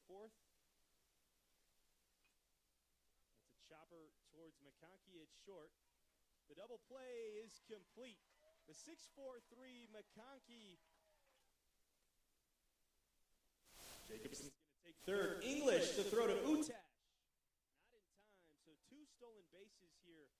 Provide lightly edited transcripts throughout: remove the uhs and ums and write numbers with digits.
fourth. It's a chopper towards McConkey. It's short. The double play is complete. The 6-4-3 McConkey. Jacobson's going to take third. English to throw to Utash. Not in time, so 2 stolen bases here.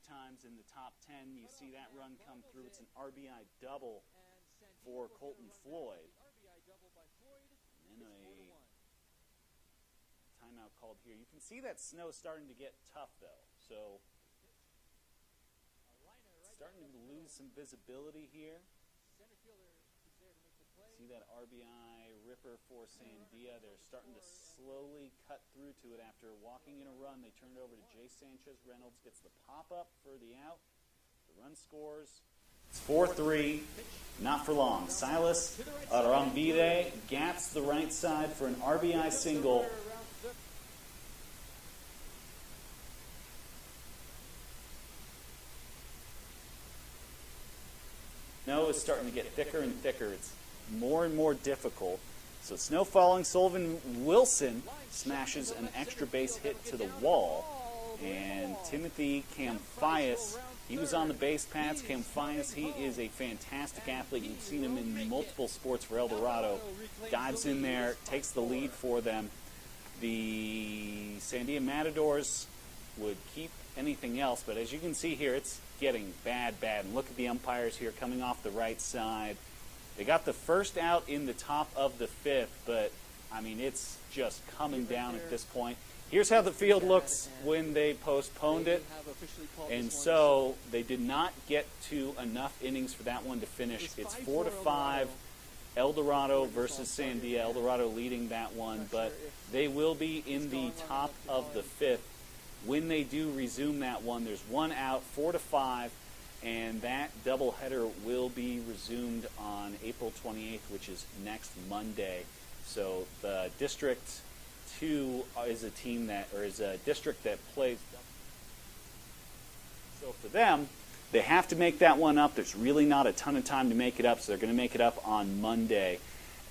Times in the top 10. You see that run come through. It's an RBI double for Colton Floyd. And then a timeout timeout called here. You can see that snow starting to get tough, though. So starting to lose some visibility here. See that RBI ripper for Sandia. They're starting to slowly cut through to it after walking in a run. They turn it over to Jay Sanchez. Reynolds gets the pop-up for the out. The run scores. It's 4-3. Not for long. Silas Arambide gats the right side for an RBI single. Snow is starting to get thicker and thicker. It's more and more difficult. So snow falling, Sullivan Wilson smashes an extra base hit to the wall. And Timothy Camphias, he was on the base paths. Camphias, he is a fantastic athlete. You've seen him in multiple sports for El Dorado. Dives in there, takes the lead for them. The Sandia Matadors would keep anything else, but as you can see here, it's getting bad. And look at the umpires here coming off the right side. They got the first out in the top of the fifth, but, I mean, it's just coming down at this point. Here's how the field looks when they postponed it. And so they did not get to enough innings for that one to finish. It's 4-5, El Dorado versus Sandia. El Dorado leading that one, but they will be in the top of the fifth. When they do resume that one, there's one out, 4-5, and that doubleheader will be resumed on April 28th, which is next Monday. So the District 2 is a team that, or is a district that plays. So for them, they have to make that one up. There's really not a ton of time to make it up, so they're going to make it up on Monday.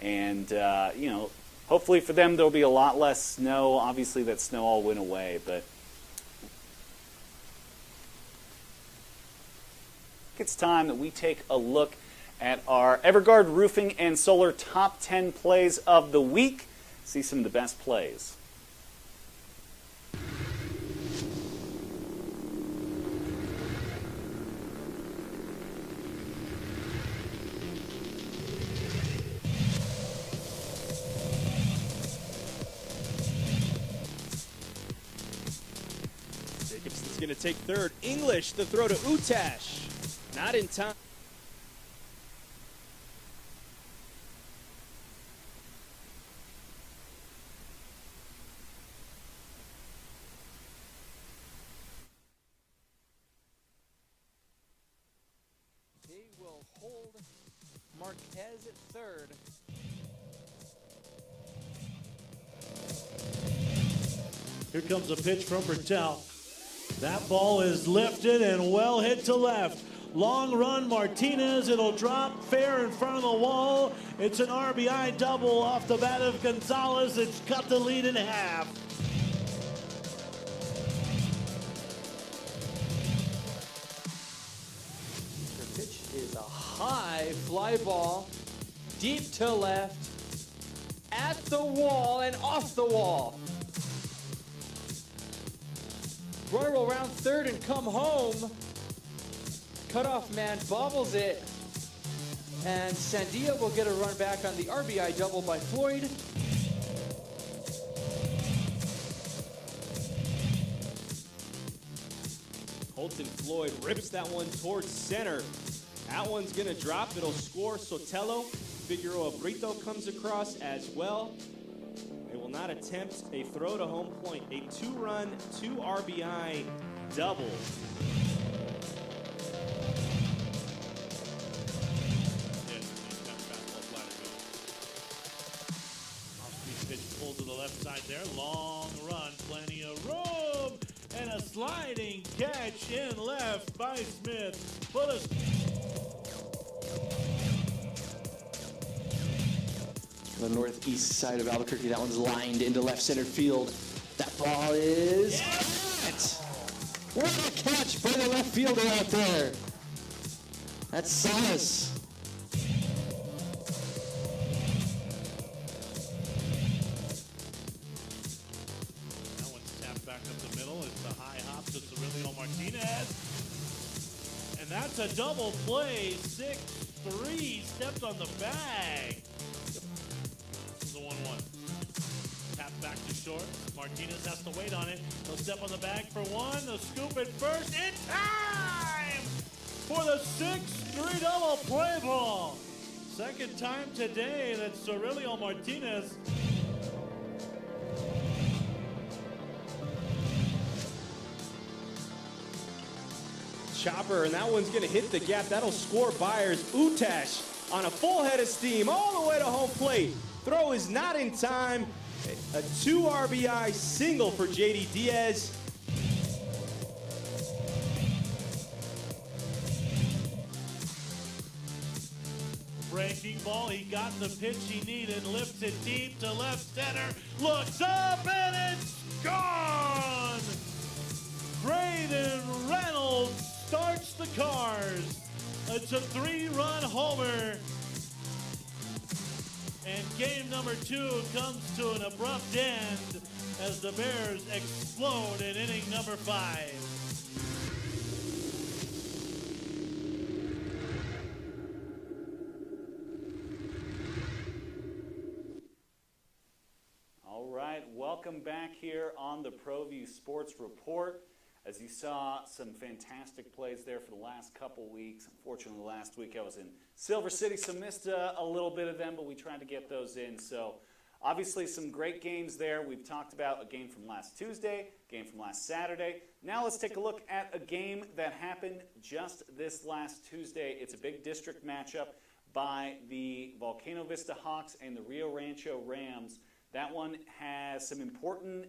And, you know, hopefully for them there'll be a lot less snow. Obviously that snow all went away, but it's time that we take a look at our Everguard Roofing and Solar top 10 plays of the week. See some of the best plays. Jacobson's going to take third. English, the throw to Utash. Not in time. They will hold Marquez at third. Here comes a pitch from Bertel. That ball is lifted and well hit to left. Long run, Martinez. It'll drop fair in front of the wall. It's an RBI double off the bat of Gonzalez. It's cut the lead in half. The pitch is a high fly ball, deep to left, at the wall and off the wall. Roy will round third and come home. Cutoff man bobbles it, and Sandia will get a run back on the RBI double by Floyd. Colton Floyd rips that one towards center. That one's going to drop. It'll score Sotelo. Figueroa Brito comes across as well. They will not attempt a throw to home plate. A 2-run, 2 RBI double. Pitch pulled to the left side there. Long run, plenty of room, and a sliding catch in left by Smith. The northeast side of Albuquerque, that one's lined into left center field. That ball is hit. What a catch by the left fielder out there. That's Silas. That one's tapped back up the middle. It's the high hop to Cirilio Martinez. And that's a double play. 6-3, stepped on the bag. This is a 1-1. Tap back to short. Martinez has to wait on it. He'll step on the bag for one. They'll scoop it first in time for the 6-3 double play ball. Second time today that Cirelio Martinez Chopper, and that one's going to hit the gap. That'll score Byers. Utash on a full head of steam all the way to home plate. Throw is not in time. A 2 RBI single for JD Diaz. breaking ball. He got the pitch he needed, lifts it deep to left center, looks up, and it's gone! Braden Reynolds starts the Cars. It's a 3-run homer. And game number 2 comes to an abrupt end as the Bears explode in inning number 5. All right, welcome back here on the ProView Sports Report. As you saw, some fantastic plays there for the last couple weeks. Unfortunately, last week I was in Silver City, so missed a little bit of them, but we tried to get those in. So obviously some great games there. We've talked about a game from last Tuesday, a game from last Saturday. Now let's take a look at a game that happened just this last Tuesday. It's a big district matchup by the Volcano Vista Hawks and the Rio Rancho Rams. That one has some important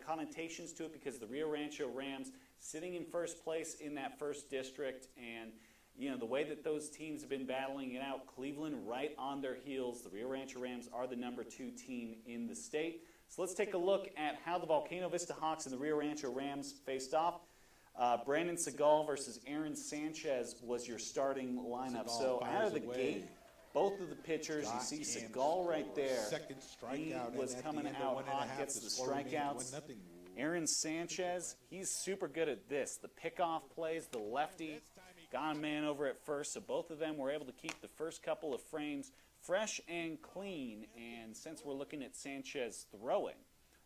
connotations to it because the Rio Rancho Rams sitting in first place in that first district, and you know the way that those teams have been battling it out, Cleveland right on their heels. The Rio Rancho Rams are the number 2 team in the state. So let's take a look at how the Volcano Vista Hawks and the Rio Rancho Rams faced off. Brandon Segal versus Aaron Sanchez was your starting lineup. So out of the gate, both of the pitchers, you see Segal right there. He was coming out hot, gets the strikeouts. Aaron Sanchez, he's super good at this. The pickoff plays, the lefty, got a man over at first. So both of them were able to keep the first couple of frames fresh and clean. And since we're looking at Sanchez throwing,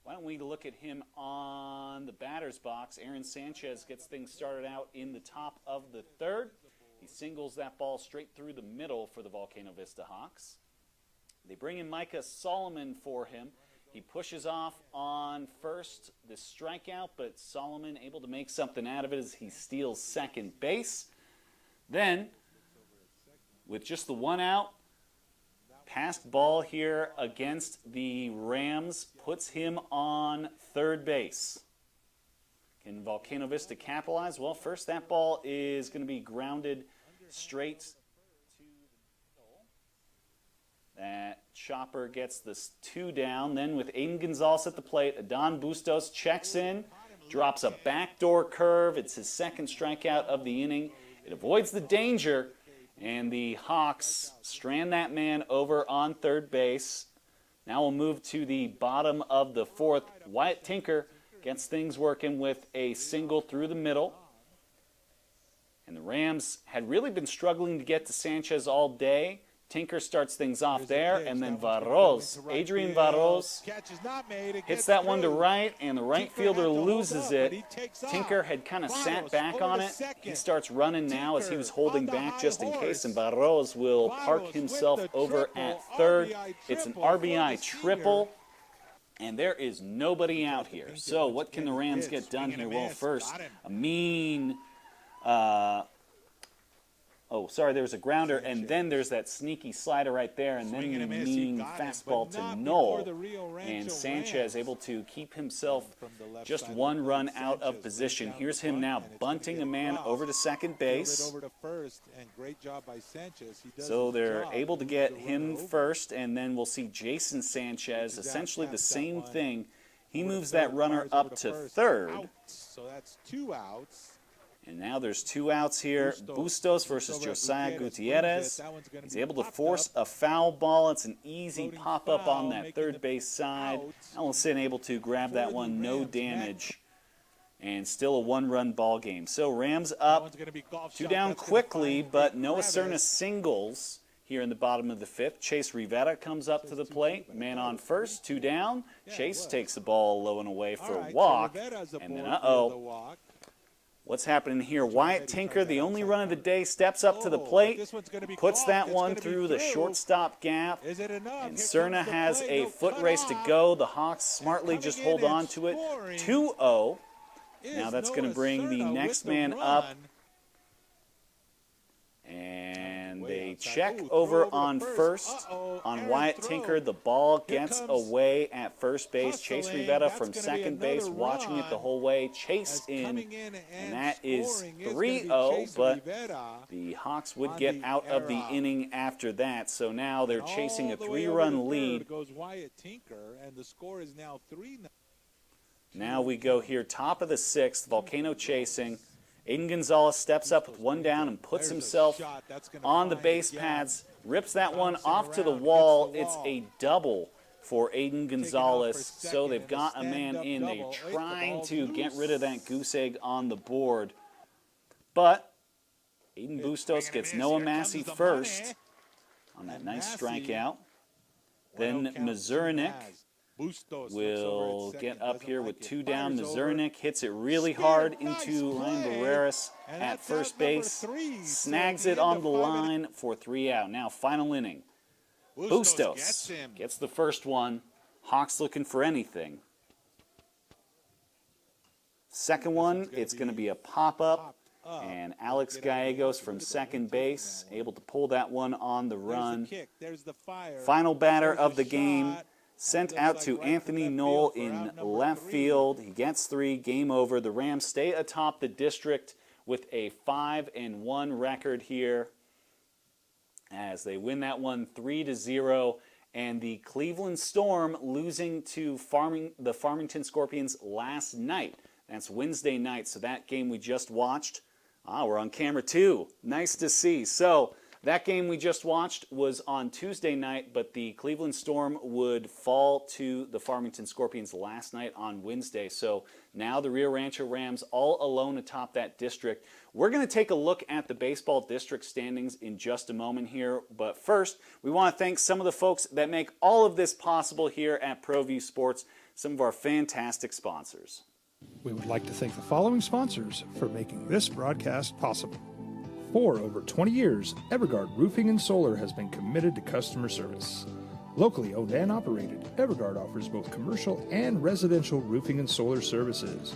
why don't we look at him on the batter's box. Aaron Sanchez gets things started out in the top of the third. He singles that ball straight through the middle for the Volcano Vista Hawks. They bring in Micah Solomon for him. He pushes off on first, the strikeout, but Solomon able to make something out of it as he steals second base. Then, with just the one out, passed ball here against the Rams puts him on third base. Can Volcano Vista capitalize? Well, first that ball is going to be grounded straight to the middle. That chopper gets this 2 down. Then with Aiden Gonzalez at the plate, Adon Bustos checks in, drops a backdoor curve. It's his second strikeout of the inning. It avoids the danger, and the Hawks strand that man over on third base. Now we'll move to the bottom of the 4th. Wyatt Tinker gets things working with a single through the middle. And the Rams had really been struggling to get to Sanchez all day. Tinker starts things off there, and then Varros, Adrian Varros, hits that one to right, and the right fielder loses it. Tinker had kind of sat back on it. He starts running now as he was holding back just in case, and Varros will park himself over at third. It's an RBI triple. And there is nobody out here. So what can the Rams get done here? Well, first, a mean, there was a grounder, and then there's that sneaky slider right there, and then the mean fastball to Knoll. And Sanchez able to keep himself just 1 run out of position. Here's him now bunting a man over to second base. So they're able to get him first, and then we'll see Jason Sanchez, essentially the same thing. He moves that runner up to third. So that's 2 outs. And now there's 2 outs here. Bustos versus Josiah Gutierrez. He's able to force a foul ball. It's an easy pop-up on that third base side. Ellison able to grab that one, no damage. And still a 1-run ball game. So Rams up, 2 down quickly, but Noah Cerna singles. here in the bottom of the 5th. Chase Rivera comes up to the plate. Man on first, 2 down. Chase takes the ball low and away for a walk. And then, what's happening here? Wyatt Tinker, the only run of the day, steps up to the plate, puts that one through the shortstop gap, and Cerna has a foot race to go. The Hawks smartly just hold on to it. 2-0. Now that's going to bring the next man up. And they check over on first on Wyatt Tinker. The ball gets away at first base. Chase Rivera from second base watching it the whole way. Chase in, and that is 3-0, but the Hawks would get out of the inning after that. So now they're chasing a 3-run lead. Now we go here, top of the 6th, Volcano chasing. Aiden Gonzalez steps up with 1 down and puts himself on the base pads, rips that one off to the wall. It's a double for Aiden Gonzalez, so they've got a man in. They're trying to get rid of that goose egg on the board, but Aiden Bustos gets Noah Massey first on that nice strikeout. Then Mazurnik will get up here with 2 down. Mazurnik hits it really hard into Ryan Barreras at first base. Snags it on the line for 3 out. Now, final inning. Bustos gets the first one. Hawks looking for anything. Second one, it's going to be a pop-up. And Alex Gallegos from second base, able to pull that one on the run. Final batter of the game. Sent out to Anthony Knoll in left field. He gets 3, game over. The Rams stay atop the district with a 5-1 record here as they win that one 3-0. And the Cleveland Storm losing to the Farmington Scorpions last night. That's Wednesday night, so that game we just watched. We're on camera too. Nice to see. So that game we just watched was on Tuesday night, but the Cleveland Storm would fall to the Farmington Scorpions last night on Wednesday. So now the Rio Rancho Rams all alone atop that district. We're going to take a look at the baseball district standings in just a moment here. But first, we want to thank some of the folks that make all of this possible here at ProView Sports, some of our fantastic sponsors. We would like to thank the following sponsors for making this broadcast possible. For over 20 years, Evergard Roofing and Solar has been committed to customer service. Locally owned and operated, Evergard offers both commercial and residential roofing and solar services.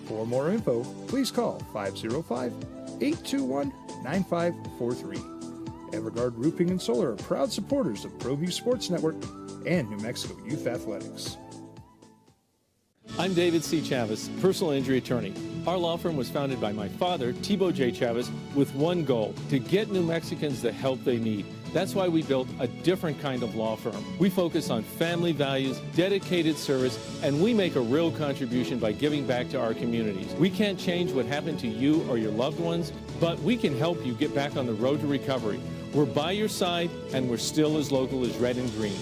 For more info, please call 505-821-9543. Evergard Roofing and Solar are proud supporters of ProView Sports Network and New Mexico Youth Athletics. I'm David C. Chavez, personal injury attorney. Our law firm was founded by my father, Thibaut J. Chavez, with one goal: to get New Mexicans the help they need. That's why we built a different kind of law firm. We focus on family values, dedicated service, and we make a real contribution by giving back to our communities. We can't change what happened to you or your loved ones, but we can help you get back on the road to recovery. We're by your side, and we're still as local as red and green.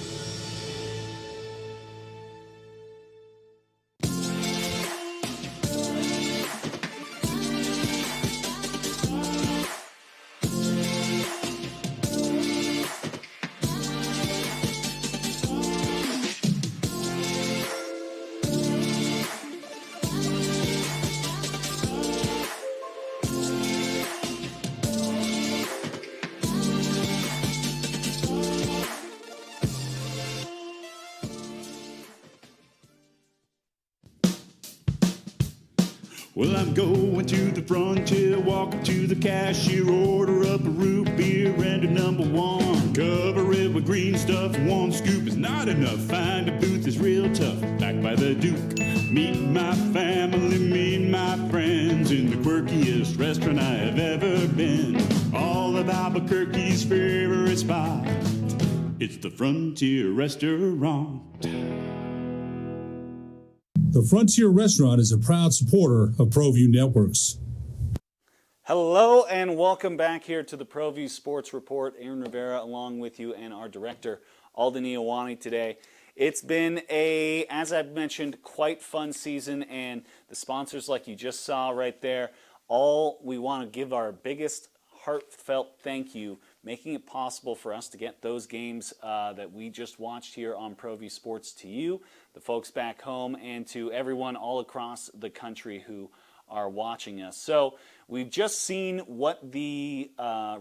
Well, I'm going to the frontier, walk up to the cashier, order up a root beer and a #1. Cover it with green stuff, 1 scoop is not enough. Find a booth that's real tough, back by the Duke. Meet my family, meet my friends in the quirkiest restaurant I have ever been. All of Albuquerque's favorite spot, it's the Frontier Restaurant. The Frontier Restaurant is a proud supporter of ProView Networks. Hello and welcome back here to the ProView Sports Report. Aaron Rivera along with you and our director, Alden Iowani, today. It's been a, as I've mentioned, quite fun season, and the sponsors like you just saw right there, all we want to give our biggest heartfelt thank you, making it possible for us to get those games that we just watched here on ProView Sports to you, the folks back home, and to everyone all across the country who are watching us. So we've just seen what the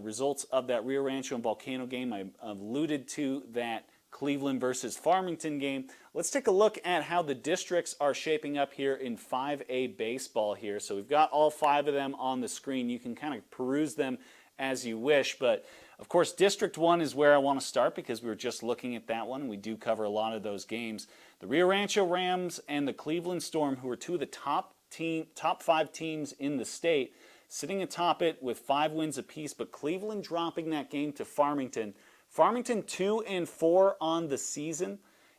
results of that Rio Rancho and Volcano game. I alluded to that Cleveland versus Farmington game. Let's take a look at how the districts are shaping up here in 5A baseball here. So we've got all 5 of them on the screen. You can kind of peruse them as you wish, but of course District 1 is where I want to start because we were just looking at that one. We do cover a lot of those games. The Rio Rancho Rams and the Cleveland Storm, who are 2 of the top 5 teams in the state, sitting atop it with 5 wins apiece, but Cleveland dropping that game to Farmington. Farmington 2-4 on the season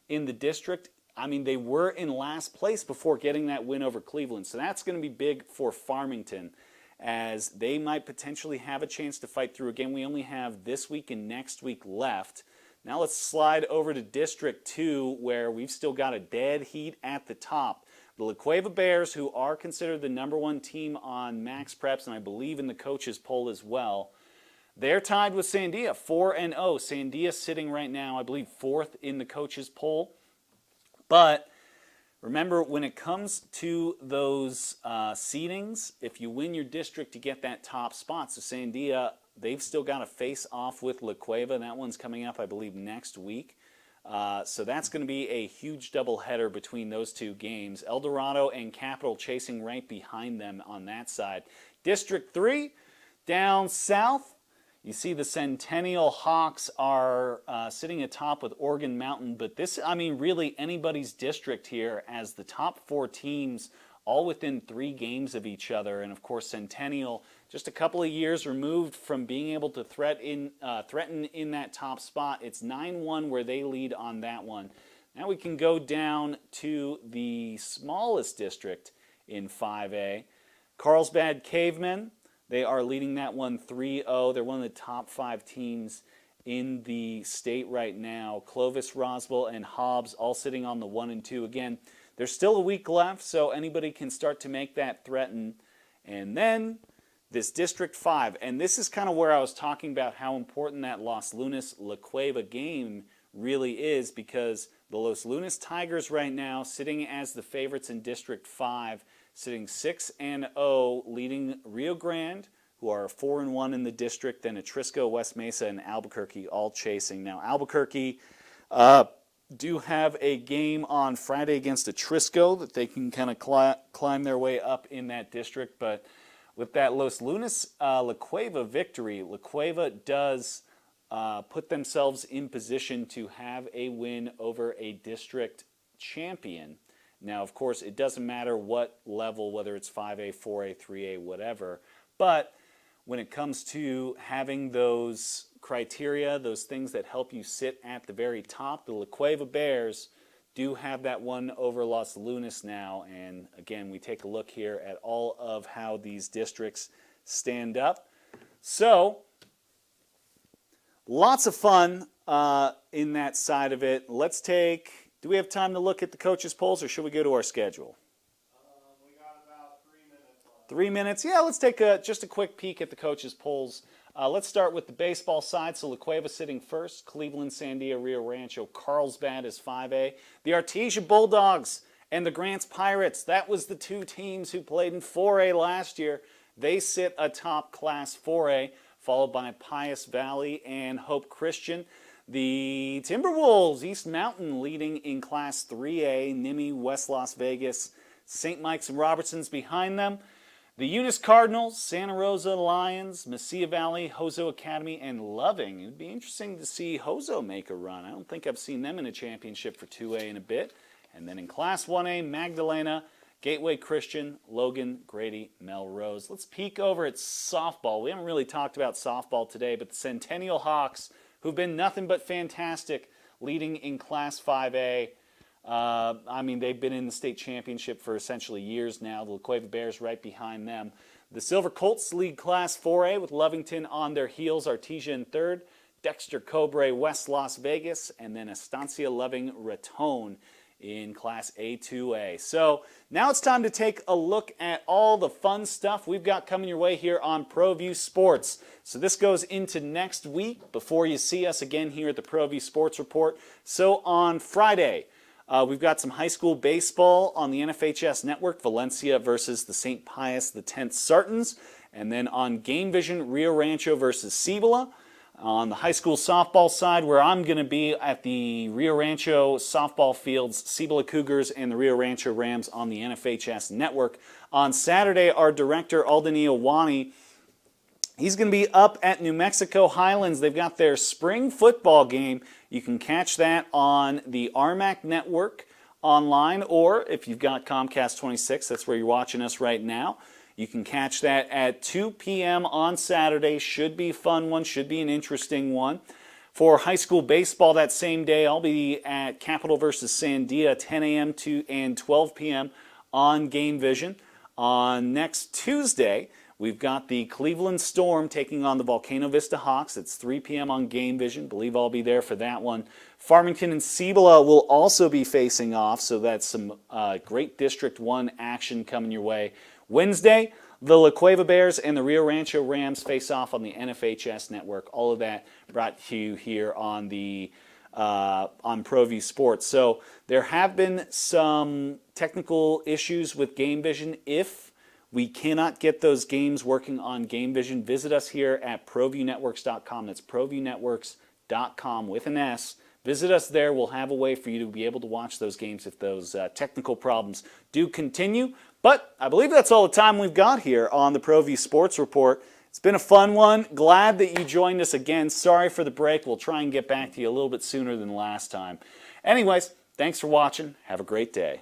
in the district. I mean, they were in last place before getting that win over Cleveland. So that's going to be big for Farmington, as they might potentially have a chance to fight through. Again, we only have this week and next week left. Now let's slide over to District 2, where we've still got a dead heat at the top. The La Cueva Bears, who are considered the #1 team on Max Preps, and I believe in the coaches poll as well, they're tied with Sandia, 4-0. Sandia sitting right now, I believe, 4th in the coaches poll. But remember, when it comes to those seedings, if you win your district, you get that top spot. So Sandia, they've still got a face-off with La Cueva. That one's coming up, I believe, next week. So that's going to be a huge doubleheader between those 2 games. El Dorado and Capital chasing right behind them on that side. District 3, down south, you see the Centennial Hawks are sitting atop with Oregon Mountain. But this, I mean, really anybody's district here, as the top 4 teams all within 3 games of each other. And, of course, Centennial just a couple of years removed from being able to threaten in that top spot. It's 9-1 where they lead on that one. Now we can go down to the smallest district in 5A. Carlsbad Cavemen, they are leading that one 3-0. They're one of the top 5 teams in the state right now. Clovis, Roswell, and Hobbs all sitting on the 1 and 2. Again, there's still a week left, so anybody can start to make that threaten. And then this District 5, and this is kind of where I was talking about how important that Los Lunas-La Cueva game really is, because the Los Lunas Tigers right now, sitting as the favorites in District 5, sitting 6-0, leading Rio Grande, who are 4-1 in the district, then Atrisco, West Mesa, and Albuquerque all chasing. Now, Albuquerque do have a game on Friday against Atrisco that they can kind of climb their way up in that district. But with that Los Lunas La Cueva victory, La Cueva does put themselves in position to have a win over a district champion. Now, of course, it doesn't matter what level, whether it's 5A, 4A, 3A, whatever. But when it comes to having those criteria, those things that help you sit at the very top, the La Cueva Bears do have that one over Los Lunas now. And again, we take a look here at all of how these districts stand up. So, lots of fun in that side of it. Let's take, do we have time to look at the coaches' polls, or should we go to our schedule? We got about 3 minutes left. 3 minutes? Yeah, let's take just a quick peek at the coaches' polls. Let's start with the baseball side. So La Cueva sitting first, Cleveland, Sandia, Rio Rancho, Carlsbad is 5A. The Artesia Bulldogs and the Grants Pirates, that was the 2 teams who played in 4A last year. They sit atop Class 4A, followed by Pius Valley and Hope Christian. The Timberwolves, East Mountain, leading in Class 3A, Nimi, West Las Vegas, St. Mike's and Robertson's behind them. The Eunice Cardinals, Santa Rosa Lions, Mesilla Valley, Hozo Academy, and Loving. It would be interesting to see Hozo make a run. I don't think I've seen them in a championship for 2A in a bit. And then in Class 1A, Magdalena, Gateway Christian, Logan, Grady, Melrose. Let's peek over at softball. We haven't really talked about softball today, but the Centennial Hawks, who've been nothing but fantastic, leading in Class 5A. I mean, they've been in the state championship for essentially years now. The La Cueva Bears right behind them. The Silver Colts lead Class 4A with Lovington on their heels, Artesia in third, Dexter Cobre, West Las Vegas, and then Estancia Loving Raton in Class A2A. So now it's time to take a look at all the fun stuff we've got coming your way here on ProView Sports. So this goes into next week before you see us again here at the ProView Sports Report. So on Friday, we've got some high school baseball on the NFHS network, Valencia versus the St. Pius X Sartans. And then on Game Vision, Rio Rancho versus Cibola. On the high school softball side, where I'm going to be at the Rio Rancho softball fields, Cibola Cougars and the Rio Rancho Rams on the NFHS network. On Saturday, our director, Aldani Owani, he's going to be up at New Mexico Highlands. They've got their spring football game. You can catch that on the RMAC network online, or if you've got Comcast 26, that's where you're watching us right now. You can catch that at 2 p.m. on Saturday. Should be a fun one, should be an interesting one. For high school baseball that same day, I'll be at Capital versus Sandia, 10 a.m. and 12 p.m. on Game Vision. On next Tuesday, we've got the Cleveland Storm taking on the Volcano Vista Hawks. It's 3 p.m. on Game Vision. Believe I'll be there for that one. Farmington and Cibola will also be facing off, so that's some great District 1 action coming your way. Wednesday, the La Cueva Bears and the Rio Rancho Rams face off on the NFHS network. All of that brought to you here on the on ProView Sports. So there have been some technical issues with Game Vision. If we cannot get those games working on Game Vision, visit us here at ProViewNetworks.com. That's ProViewNetworks.com with an S. Visit us there. We'll have a way for you to be able to watch those games if those technical problems do continue. But I believe that's all the time we've got here on the ProView Sports Report. It's been a fun one. Glad that you joined us again. Sorry for the break. We'll try and get back to you a little bit sooner than last time. Anyways, thanks for watching. Have a great day.